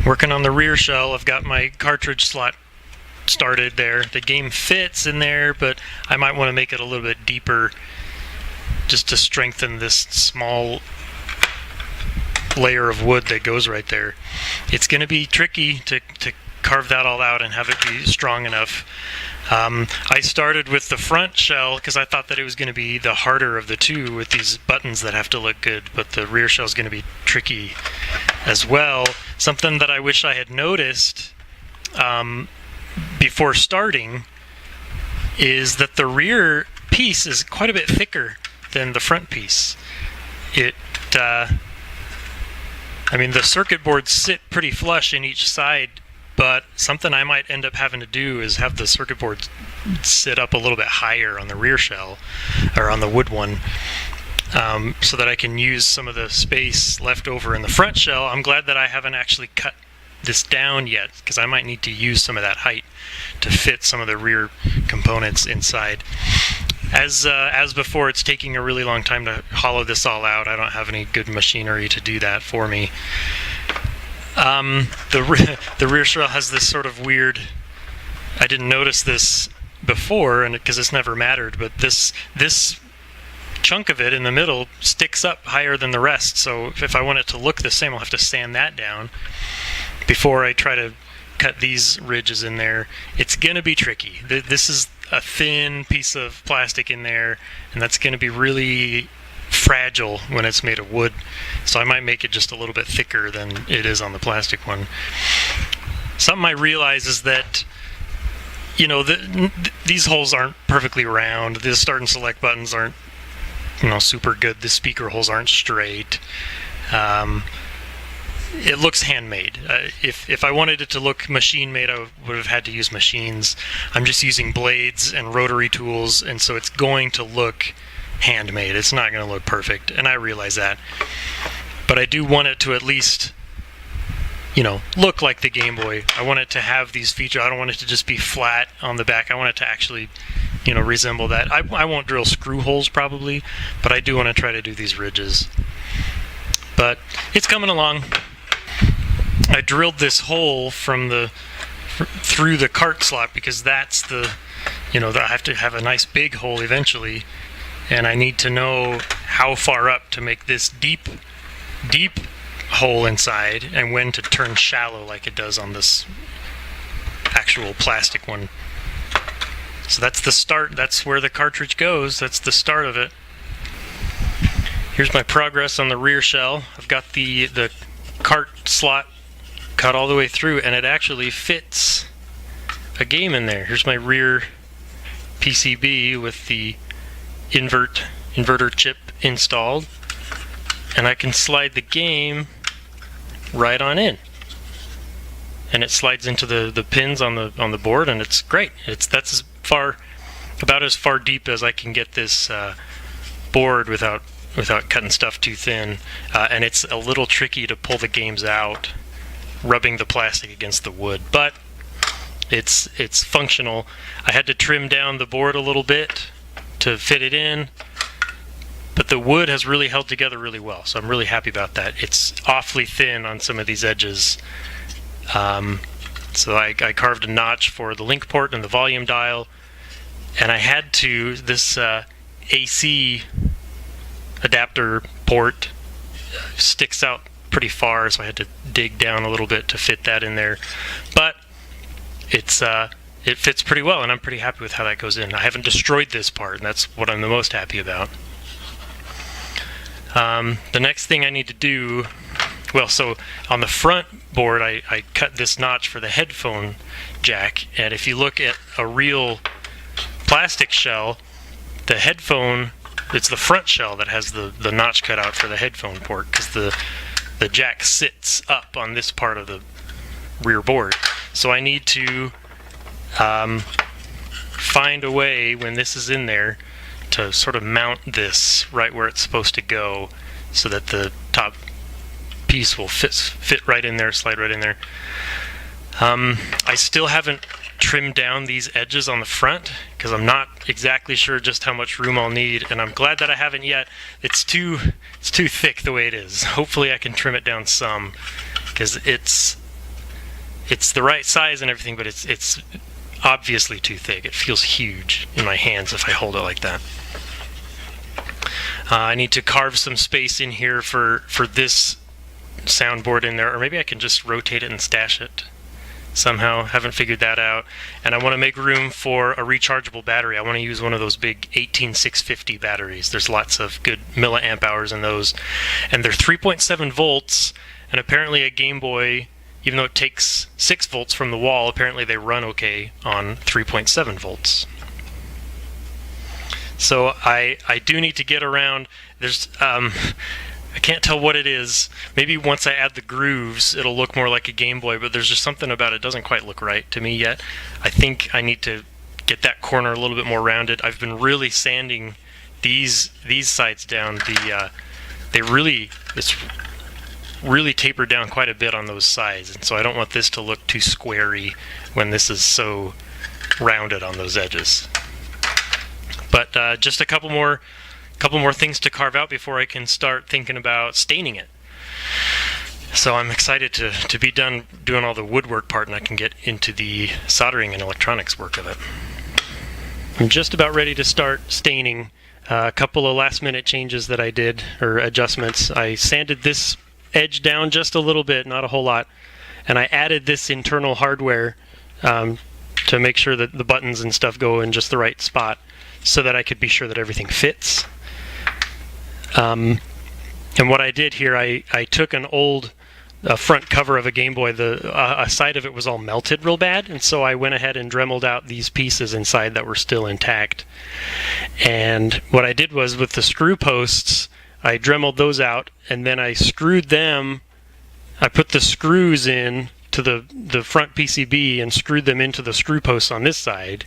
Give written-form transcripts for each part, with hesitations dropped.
Working on the rear shell, I've got my cartridge slot started there. The game fits in there, but I might want to make it a little bit deeper just to strengthen this small layer of wood that goes right there. It's going to be tricky to carve that all out and have it be strong enough. I started with the front shell because I thought that it was going to be the harder of the two with these buttons that have to look good, but the rear shell is going to be tricky as well. Something that I wish I had noticed before starting is that the rear piece is quite a bit thicker than the front piece. I mean, the circuit boards sit pretty flush in each side, but something I might end up having to do is have the circuit board sit up a little bit higher on the rear shell, or on the wood one, so that I can use some of the space left over in the front shell. I'm glad that I haven't actually cut this down yet, because I might need to use some of that height to fit some of the rear components inside. As before, it's taking a really long time to hollow this all out. I don't have any good machinery to do that for me. The rear shell has this sort of weird, I didn't notice this before, and because it's never mattered, but this chunk of it in the middle sticks up higher than the rest, so if I want it to look the same, I'll have to sand that down before I try to cut these ridges in there. It's going to be tricky. This is a thin piece of plastic in there, and that's going to be really fragile when it's made of wood, so I might make it just a little bit thicker than it is on the plastic one. Something I realize is that, you know, these holes aren't perfectly round. The start and select buttons aren't, you know, super good. The speaker holes aren't straight. It looks handmade. If I wanted it to look machine made, I would have had to use machines. I'm just using blades and rotary tools, and so it's going to look handmade. It's not going to look perfect, and I realize that. But I do want it to at least, you know, look like the Game Boy. I want it to have these features. I don't want it to just be flat on the back. I want it to actually, you know, resemble that. I won't drill screw holes probably, but I do want to try to do these ridges. But it's coming along. I drilled this hole through the cart slot because that's the, you know, I have to have a nice big hole eventually, and I need to know how far up to make this deep hole inside and when to turn shallow like it does on this actual plastic one. So that's the start. That's where the cartridge goes. That's the start of it. Here's my progress on the rear shell. I've got the cart slot cut all the way through, and it actually fits a game in there. Here's my rear PCB with the inverter chip installed, and I can slide the game right on in, and it slides into the pins on the board, and it's great. That's about as far deep as I can get this board without cutting stuff too thin, and it's a little tricky to pull the games out rubbing the plastic against the wood, but it's functional. I had to trim down the board a little bit to fit it in, but the wood has really held together really well, so I'm really happy about that. It's awfully thin on some of these edges, so I carved a notch for the link port and the volume dial, and I had to, this AC adapter port sticks out pretty far, so I had to dig down a little bit to fit that in there, but it fits pretty well, and I'm pretty happy with how that goes in. I haven't destroyed this part, and that's what I'm the most happy about. The next thing I need to do, well, so on the front board I cut this notch for the headphone jack, and if you look at a real plastic shell, the headphone, it's the front shell that has the notch cut out for the headphone port, because the jack sits up on this part of the rear board. So I need to find a way when this is in there to sort of mount this right where it's supposed to go, so that the top piece will fit right in there, slide right in there. I still haven't trimmed down these edges on the front because I'm not exactly sure just how much room I'll need, and I'm glad that I haven't yet. It's too thick the way it is. Hopefully I can trim it down some, because it's it's the right size and everything, but it's obviously too thick. It feels huge in my hands if I hold it like that. I need to carve some space in here for this soundboard in there, or maybe I can just rotate it and stash it somehow. Haven't figured that out. And I want to make room for a rechargeable battery. I want to use one of those big 18650 batteries. There's lots of good milliamp hours in those, and they're 3.7 volts, and apparently a Game Boy, even though it takes 6 volts from the wall, apparently they run okay on 3.7 volts. So I do need to get around. There's I can't tell what it is. Maybe once I add the grooves, it'll look more like a Game Boy, but there's just something about it doesn't quite look right to me yet. I think I need to get that corner a little bit more rounded. I've been really sanding these sides down. It's really tapered down quite a bit on those sides, and so I don't want this to look too squarey when this is so rounded on those edges. But just a couple more things to carve out before I can start thinking about staining it. So I'm excited to be done doing all the woodwork part, and I can get into the soldering and electronics work of it. I'm just about ready to start staining. A couple of last minute changes that I did, or adjustments. I sanded this edge down just a little bit, not a whole lot, and I added this internal hardware to make sure that the buttons and stuff go in just the right spot, so that I could be sure that everything fits. And what I did here, I took an old front cover of a Game Boy. A side of it was all melted real bad, and so I went ahead and Dremeled out these pieces inside that were still intact. And what I did was, with the screw posts, I Dremeled those out, and then I screwed them. I put the screws in to the front PCB and screwed them into the screw posts on this side,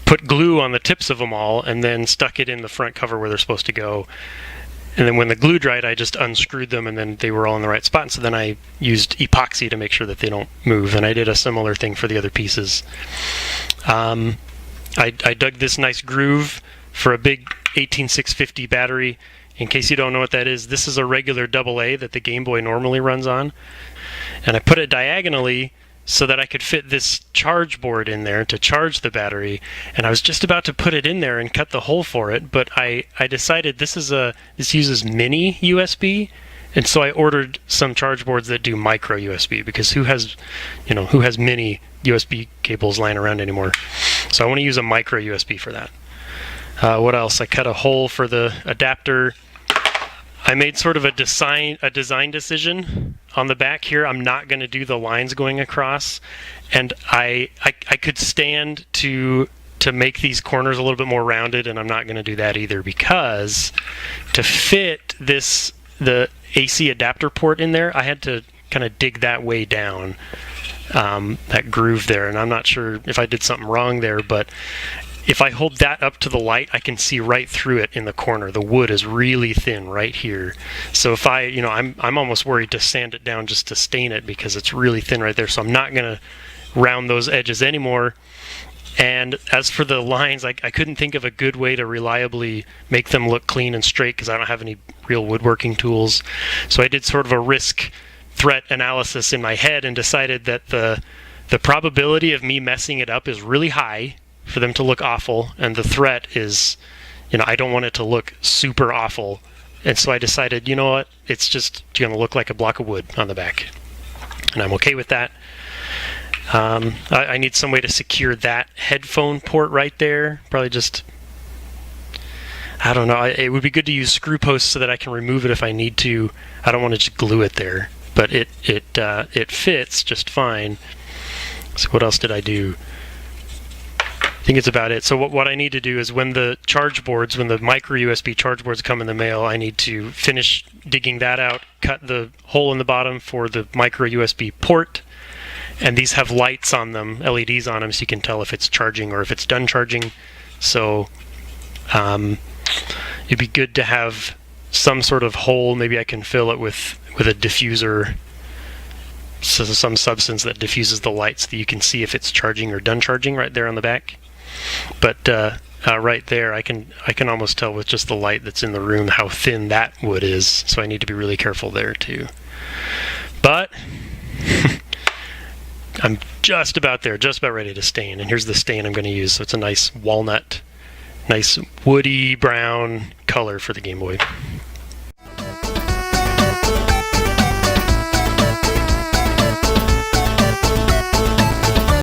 put glue on the tips of them all, and then stuck it in the front cover where they're supposed to go. And then when the glue dried, I just unscrewed them, and then they were all in the right spot. And so then I used epoxy to make sure that they don't move, and I did a similar thing for the other pieces. I dug this nice groove for a big 18650 battery. In case you don't know what that is, this is a regular AA that the Game Boy normally runs on. And I put it diagonally so that I could fit this charge board in there to charge the battery. And I was just about to put it in there and cut the hole for it, but I decided this uses mini USB, and so I ordered some charge boards that do micro USB, because who has mini USB cables lying around anymore? So I want to use a micro USB for that. What else? I cut a hole for the adapter. I made sort of a design decision on the back here. I'm not going to do the lines going across, and I could stand to make these corners a little bit more rounded, and I'm not going to do that either, because to fit the AC adapter port in there, I had to kind of dig that way down, that groove there, and I'm not sure if I did something wrong there, but if I hold that up to the light, I can see right through it in the corner. The wood is really thin right here. So if I'm almost worried to sand it down just to stain it, because it's really thin right there. So I'm not going to round those edges anymore. And as for the lines, I couldn't think of a good way to reliably make them look clean and straight, because I don't have any real woodworking tools. So I did sort of a risk-threat analysis in my head and decided that the probability of me messing it up is really high for them to look awful, and the threat is, I don't want it to look super awful. And so I decided, you know what, it's just going to look like a block of wood on the back, and I'm okay with that. I need some way to secure that headphone port right there. Probably just, I don't know, it would be good to use screw posts so that I can remove it if I need to. I don't want to just glue it there, but it fits just fine. So what else did I do? I think it's about it. So what I need to do is, when the micro USB charge boards come in the mail, I need to finish digging that out, cut the hole in the bottom for the micro USB port, and these have lights on them, LEDs on them, so you can tell if it's charging or if it's done charging. So it'd be good to have some sort of hole. Maybe I can fill it with a diffuser, so some substance that diffuses the light so that you can see if it's charging or done charging right there on the back. But right there, I can almost tell with just the light that's in the room how thin that wood is, so I need to be really careful there too. But I'm just about there, just about ready to stain. And here's the stain I'm going to use. So it's a nice walnut, nice woody brown color for the Game Boy.